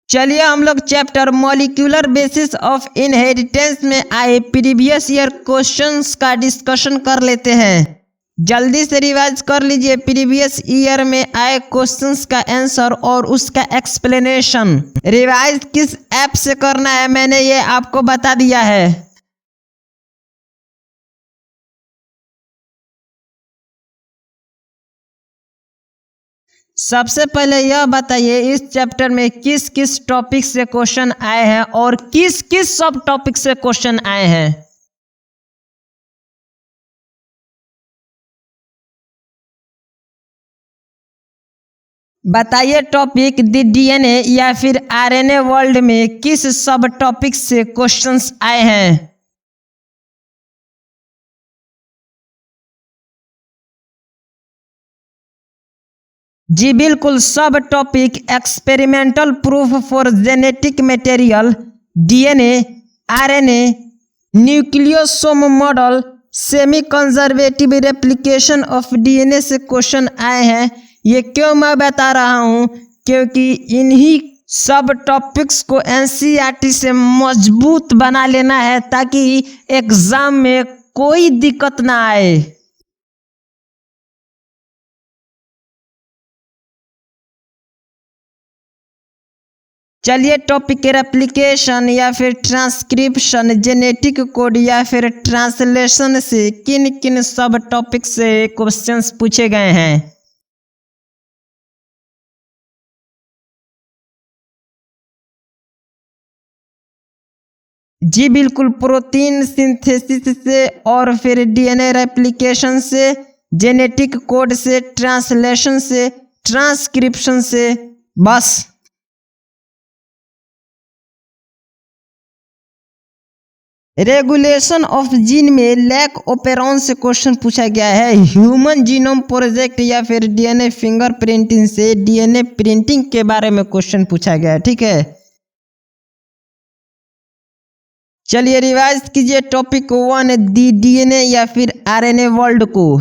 चलिए हम लोग chapter molecular basis of inheritance में आए प्रीवियस ईयर क्वेश्चंस का डिस्कशन कर लेते हैं। जल्दी से रिवाइज कर लीजिए प्रीवियस ईयर में आए क्वेश्चंस का आंसर और उसका एक्सप्लेनेशन। रिवाइज किस ऐप से करना है मैंने ये आपको बता दिया है। सबसे पहले यह बताइए इस चैप्टर में किस किस टॉपिक से क्वेश्चन आए हैं और किस किस सब टॉपिक से क्वेश्चन आए हैं। बताइए टॉपिक द डीएनए या फिर आरएनए वर्ल्ड में किस सब टॉपिक से क्वेश्चंस आए हैं। जी बिल्कुल, सब topic experimental proof for genetic material, DNA, RNA, nucleosome model, semi conservative replication of DNA से क्वेश्चन आए हैं। ये क्यों मैं बता रहा हूँ, क्योंकि इन्हीं सब टॉपिक्स को एनसीईआरटी से मजबूत बना लेना है ताकि एग्जाम में कोई दिक्कत ना आए। चलिए टॉपिक रेप्लिकेशन या फिर ट्रांसक्रिप्शन, जेनेटिक कोड या फिर ट्रांसलेशन से किन किन सब टॉपिक से क्वेश्चंस पूछे गए हैं। जी बिल्कुल, प्रोटीन सिंथेसिस से और फिर डीएनए रेप्लिकेशन से, जेनेटिक कोड से, ट्रांसलेशन से, ट्रांसक्रिप्शन से, बस। रेगुलेशन ऑफ जीन में लैक ओपेरॉन से क्वेश्चन पूछा गया है। ह्यूमन जीनोम प्रोजेक्ट या फिर डीएनए फिंगर प्रिंटिंग से डीएनए प्रिंटिंग के बारे में क्वेश्चन पूछा गया है। ठीक है, चलिए रिवाइज कीजिए टॉपिक 1 दी डीएनए या फिर आरएनए वर्ल्ड को।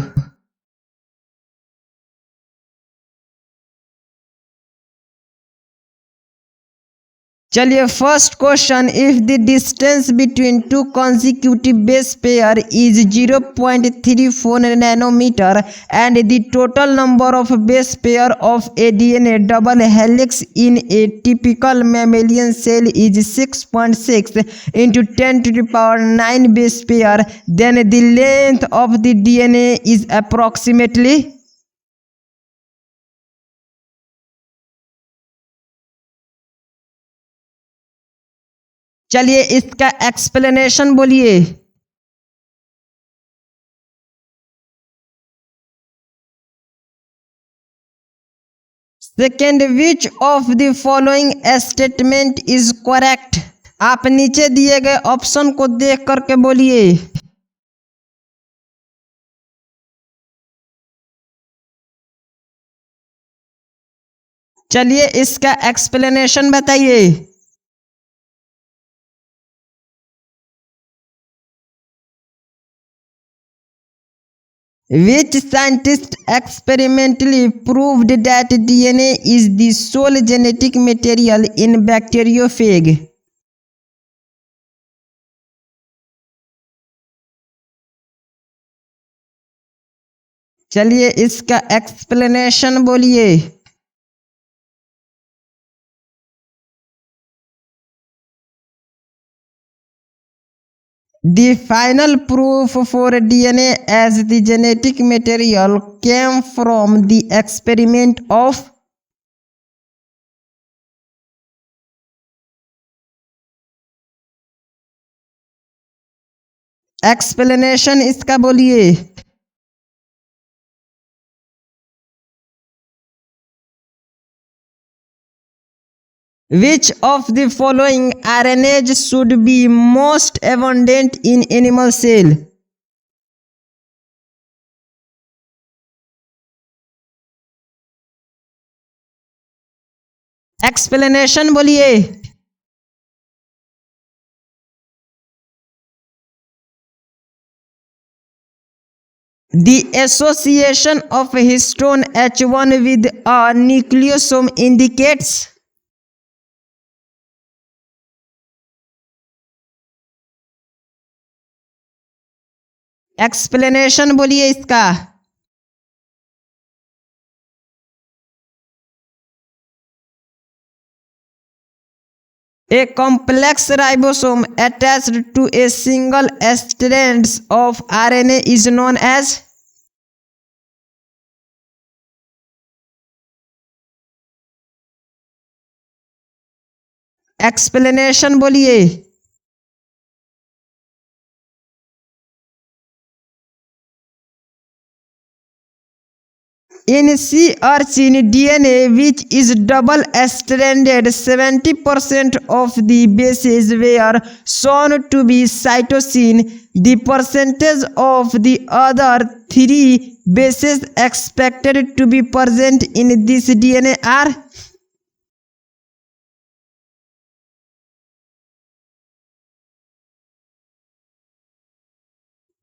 चलिए first question, if the distance between two consecutive base pair is 0.34 nanometer and the total number of base pair of a DNA double helix in a typical mammalian cell is 6.6 into 10⁹ base pair, then the length of the DNA is approximately. चलिए इसका explanation बोलिए। Second, which of the following statement is correct. आप नीचे दिए गए option को देख करके बोलिए। चलिए इसका एक्सप्लेनेशन बताइए। Which scientist experimentally proved that DNA is the sole genetic material in bacteriophage? चलिए इसका एक्सप्लेनेशन बोलिए। The final proof for DNA as the genetic material came from the experiment of। Explanation इसका बोलिए। Which of the following RNAs should be most abundant in animal cell? Explanation बोलिए। The association of histone H1 with a nucleosome indicates। Explanation बोलिए इसका। A complex ribosome attached to a single strand of RNA is known as। Explanation बोलिए। In sea urchin DNA, which is double-stranded, 70% of the bases were shown to be cytosine. The percentage of the other 3 bases expected to be present in this DNA are।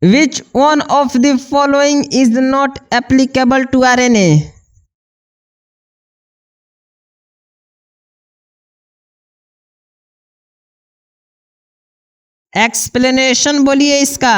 Which one of the following is not applicable to RNA? Explanation बोलिए इसका।